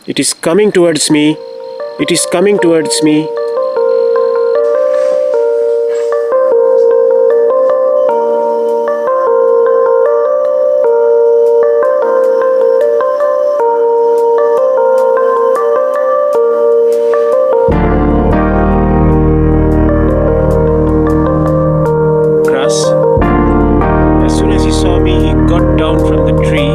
It is coming towards me. It is coming towards me. As soon as he saw me, he got down from the tree.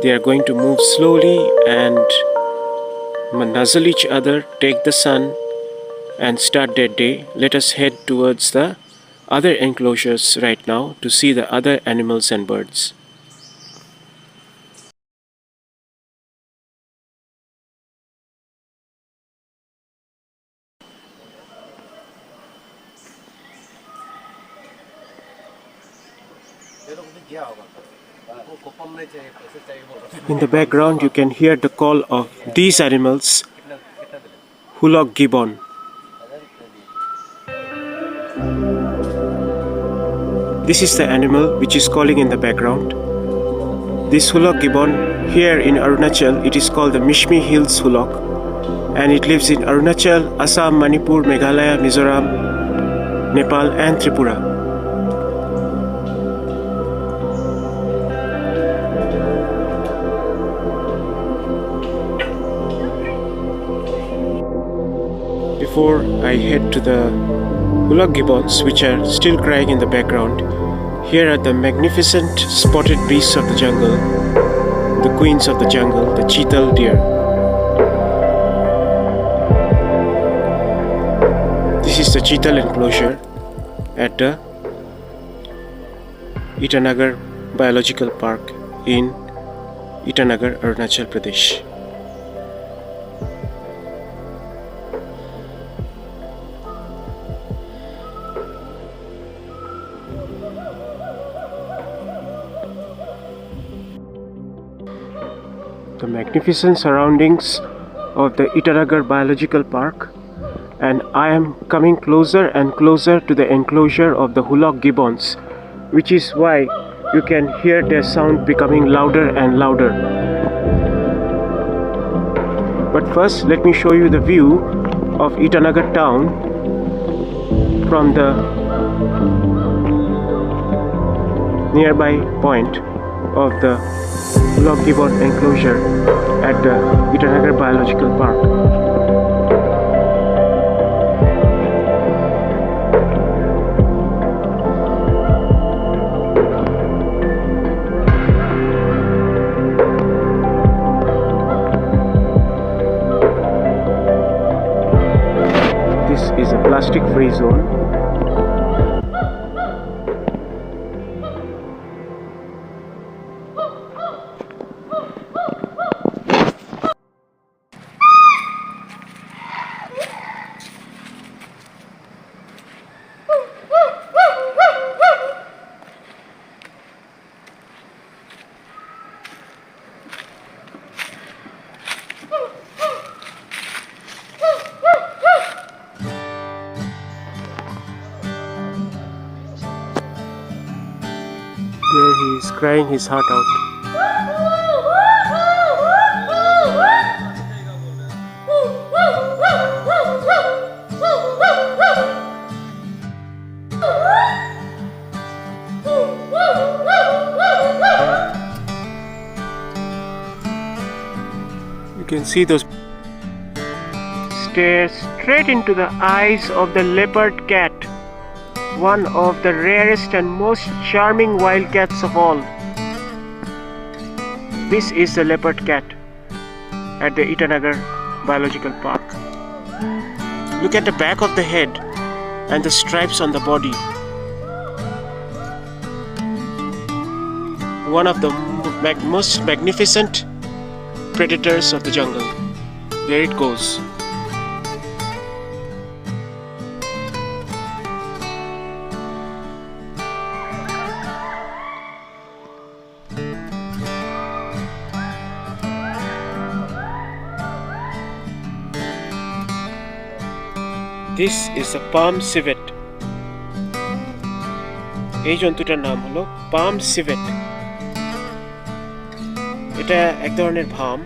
They are going to move slowly and nuzzle each other, take the sun, and start their day. Let us head towards the other enclosures right now to see the other animals and birds. In the background, you can hear the call of these animals, Hoolock Gibbon. This is the animal which is calling in the background. This Hoolock Gibbon, here in Arunachal, it is called the Mishmi Hills Hoolock, and it lives in Arunachal, Assam, Manipur, Meghalaya, Mizoram, Nepal and Tripura. Before I head to the Hoolock Gibbons, which are still crying in the background, here are the magnificent spotted beasts of the jungle, the queens of the jungle, the cheetal deer. This is the cheetal enclosure at the Itanagar Biological Park in Itanagar, Arunachal Pradesh. The magnificent surroundings of the Itanagar Biological Park, and I am coming closer and closer to the enclosure of the Hoolock Gibbons, which is why you can hear their sound becoming louder and louder. But first, let me show you the view of Itanagar town from the nearby point of the Hoolock Gibbon enclosure at the Itanagar Biological Park. This is a plastic-free zone. There he is crying his heart out. You can see those stare straight into the eyes of the leopard cat, one of the rarest and most charming wildcats of all. This is the leopard cat at the Itanagar Biological Park. Look at the back of the head and the stripes on the body. One of the most magnificent predators of the jungle. There it goes. This is a palm civet. এই জন্তুটার নাম হলো palm civet. এটা এক ধরনের ভাম।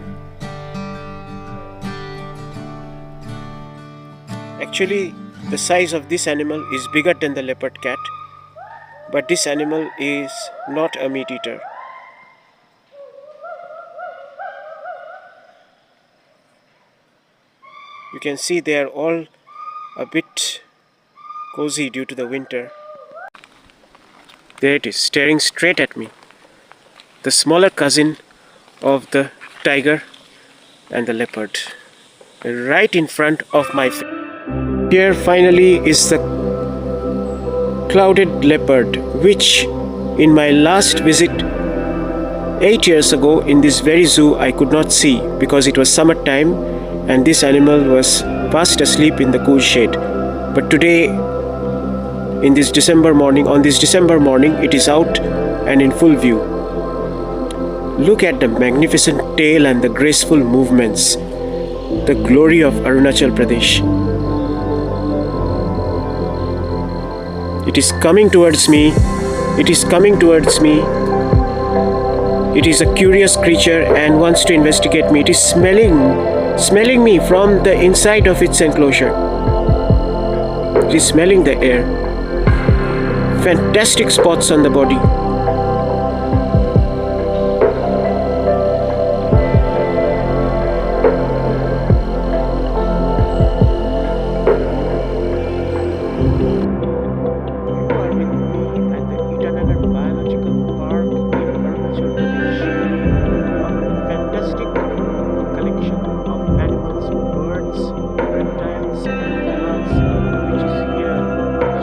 Actually, the size of this animal is bigger than the leopard cat, but this animal is not a meat eater. You can see they are all a bit cozy due to the winter. There it is, staring straight at me. The smaller cousin of the tiger and the leopard right in front of my face. Here finally is the clouded leopard, which in my last visit 8 years ago in this very zoo I could not see because it was summer time and this animal was fast asleep in the cool shade. But today, on this December morning, it is out and in full view. Look at the magnificent tail and the graceful movements. The glory of Arunachal Pradesh. It is coming towards me. It is coming towards me. It is a curious creature and wants to investigate me. It is smelling me from the inside of its enclosure. It is smelling the air. Fantastic spots on the body. You are with me at the Itanagar Biological Park in Arunachal Pradesh. A fantastic collection of animals, birds, reptiles, and plants, which is here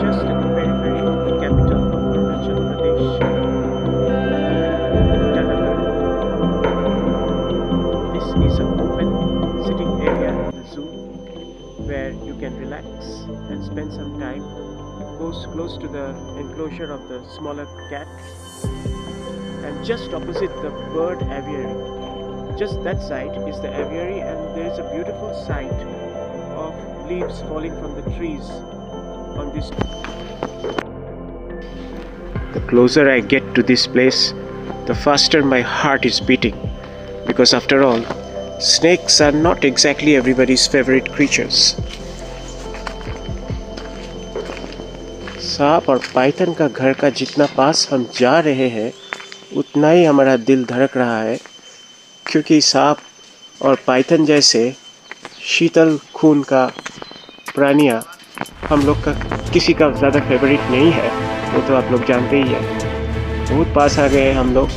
just at the periphery of the capital of Arunachal Pradesh, Itanagar. This is an open sitting area in the zoo where you can relax and spend some time close to the enclosure of the smaller cats, and just opposite the bird aviary, just that side is the aviary, and there is a beautiful sight of leaves falling from the trees on this. The closer I get to this place, the faster my heart is beating, because after all, snakes are not exactly everybody's favorite creatures. सांप और Python का घर का जितना पास हम जा रहे हैं उतना ही हमारा दिल धड़क रहा है, क्योंकि सांप और पाइथन जैसे शीतल खून का प्राणियाँ हम लोग का किसी का ज़्यादा फेवरेट नहीं है, वो तो आप लोग जानते ही हैं। बहुत पास आ गए हम लोग।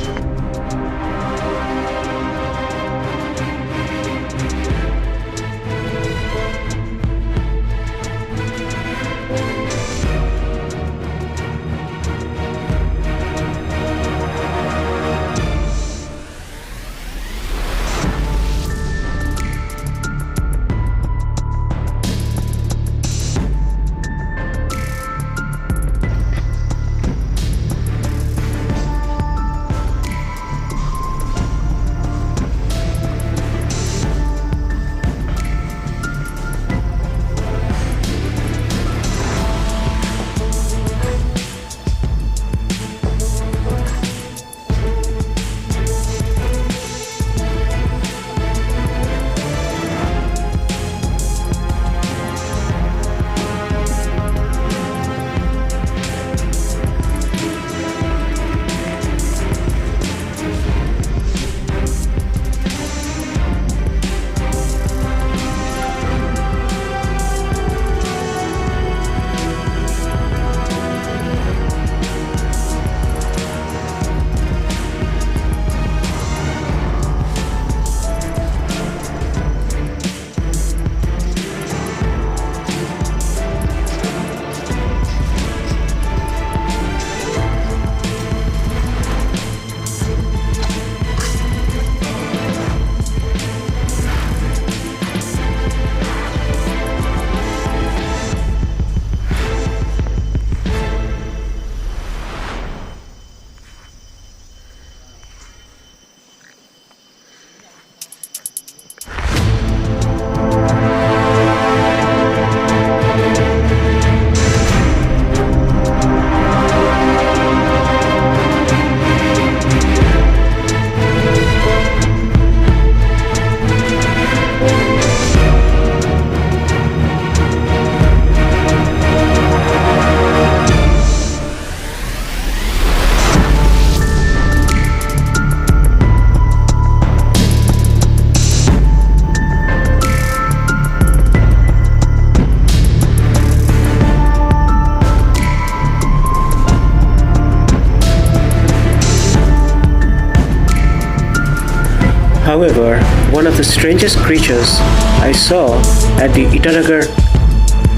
However, one of the strangest creatures I saw at the Itanagar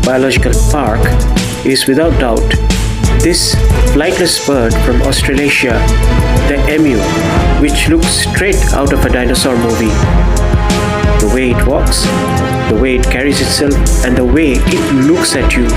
Biological Park is without doubt this flightless bird from Australasia, the emu, which looks straight out of a dinosaur movie. The way it walks, the way it carries itself, and the way it looks at you.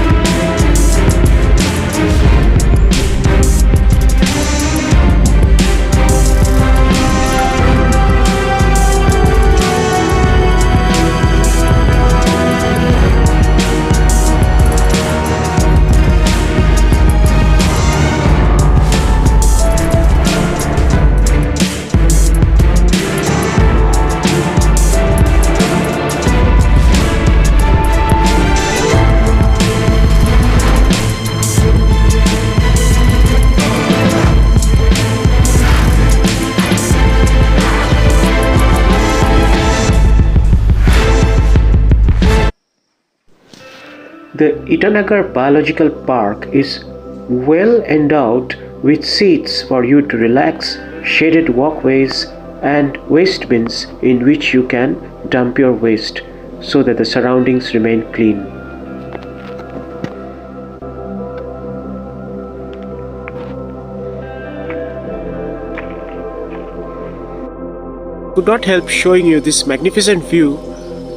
The Itanagar Biological Park is well endowed with seats for you to relax, shaded walkways, and waste bins in which you can dump your waste so that the surroundings remain clean. Could not help showing you this magnificent view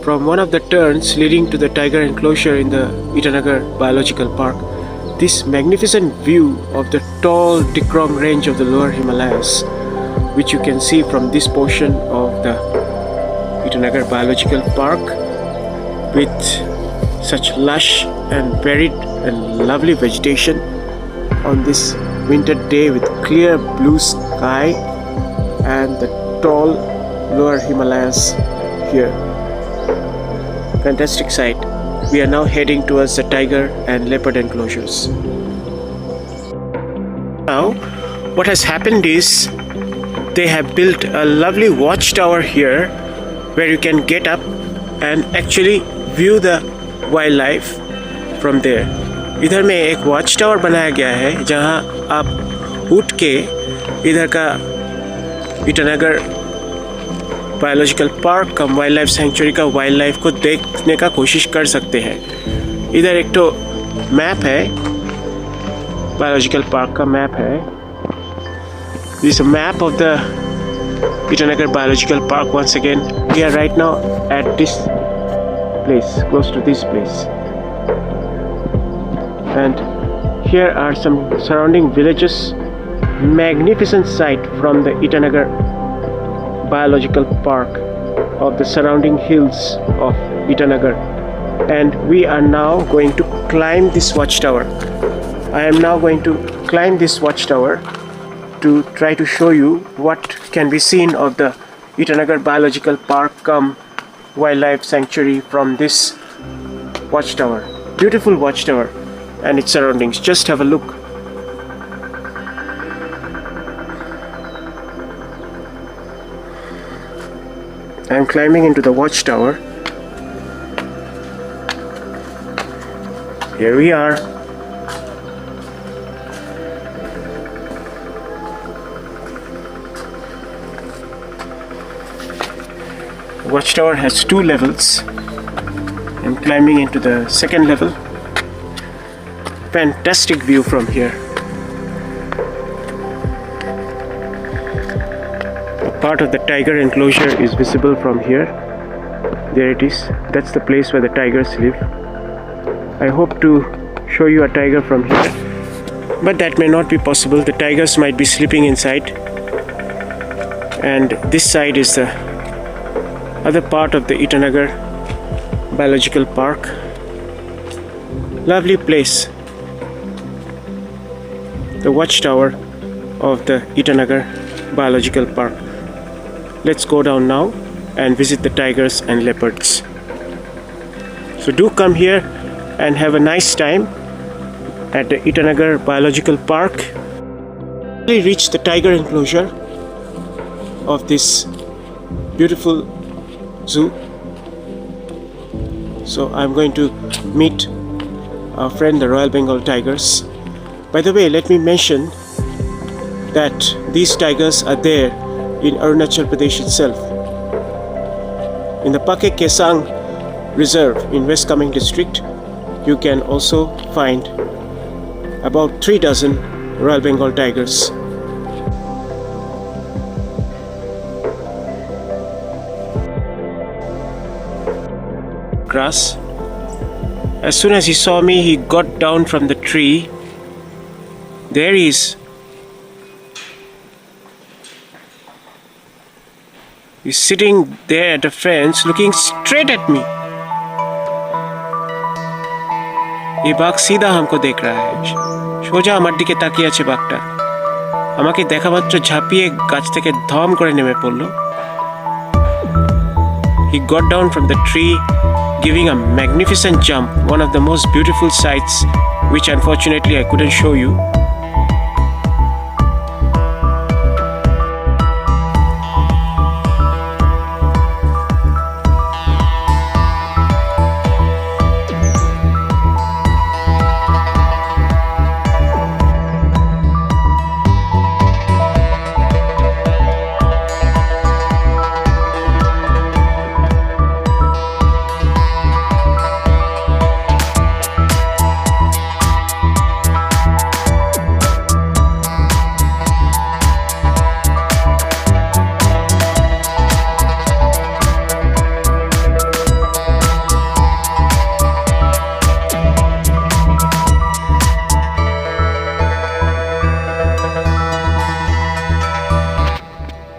from one of the turns leading to the tiger enclosure in the Itanagar Biological Park. This magnificent view of the tall Dikrom range of the lower Himalayas, which you can see from this portion of the Itanagar Biological Park, with such lush and varied and lovely vegetation on this winter day with clear blue sky and the tall lower Himalayas here. Fantastic sight. We are now heading towards the tiger and leopard enclosures. Now, what has happened is they have built a lovely watchtower here where you can get up and actually view the wildlife from there. इधर में एक watch tower बनाया गया है जहां आप उठ के इधर का ईटानगर बायोलॉजिकल पार्क का वाइल्ड लाइफ सेंचुरी का वाइल्ड लाइफ को देखने का कोशिश कर सकते हैं। इधर एक तो मैप है, बायोलॉजिकल पार्क का मैप है। This a map of the Itanagar Biological Park. Once again, we are right now at this place, close to this place, and here are some surrounding villages. Magnificent sight from the Itanagar Biological Park of the surrounding hills of Itanagar, and we are now going to climb this watchtower. I am now going to climb this watchtower to try to show you what can be seen of the Itanagar Biological Park cum wildlife sanctuary from this watchtower. Beautiful watchtower and its surroundings. Just have a look. I am climbing into the watchtower. Here we are. The watchtower has 2 levels. I'm climbing into the second level. Fantastic view from here. Part of the tiger enclosure is visible from here. There it is. That's the place where the tigers live. I hope to show you a tiger from here, but that may not be possible. The tigers might be sleeping inside, and this side is the other part of the Itanagar Biological Park. Lovely place. The watchtower of the Itanagar Biological Park. Let's go down now and visit the tigers and leopards. So do come here and have a nice time at the Itanagar Biological Park. We reached the tiger enclosure of this beautiful zoo. So I'm going to meet our friend the Royal Bengal tigers. By the way, let me mention that these tigers are there in Arunachal Pradesh itself. In the Pake Kesang Reserve in West Kameng district, you can also find about 3 dozen Royal Bengal tigers. Grass. As soon as he saw me, he got down from the tree. There he is. He's sitting there at the fence looking straight at me. ये बाघ सीधा हमको देख रहा है, সোজা আমার দিকে তাকিয়ে আছে বাঘটা। আমাকে দেখা মাত্র ঝাঁপিয়ে গাছ থেকে ধম করে নেমে পড়লো। He got down from the tree, giving a magnificent jump, one of the most beautiful sights, which unfortunately I couldn't show you.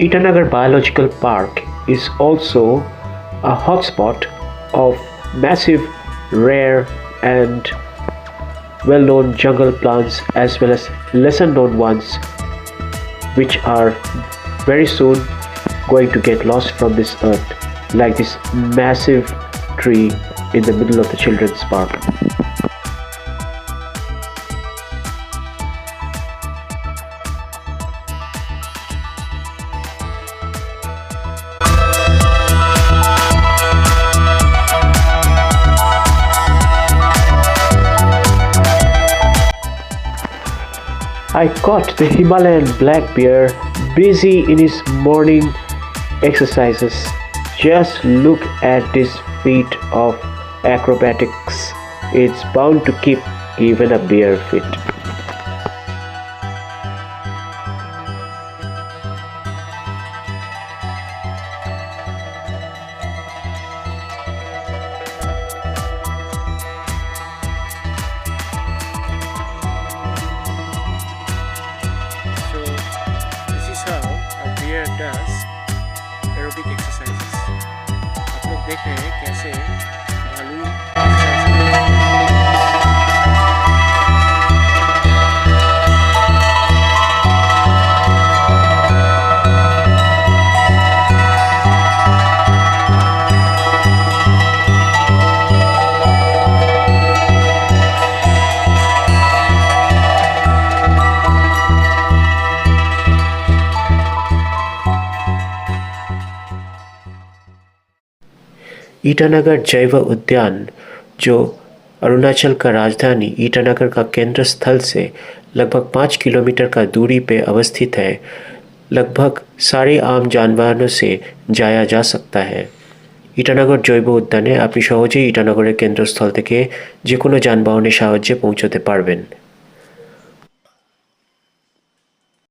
Itanagar Biological Park is also a hotspot of massive, rare and well-known jungle plants as well as lesser-known ones which are very soon going to get lost from this earth, like this massive tree in the middle of the children's park. I caught the Himalayan black bear busy in his morning exercises. Just look at this feat of acrobatics. It's bound to keep even a bear fit. does aerobic exercises. आप लोग देख रहे हैं कैसे भालू ईटानगर जैव उद्यान जो अरुणाचल का राजधानी ईटानगर का केंद्र स्थल से लगभग 5 किलोमीटर का दूरी पे अवस्थित है। लगभग सारे आम जानवारों से जाया जा सकता है। ईटानगर जैव उद्याने আপনি সহজেই ईटानगरेর কেন্দ্রস্থল থেকে যে কোনো যানবাহনের সাহায্যে পৌঁছতে পারবেন।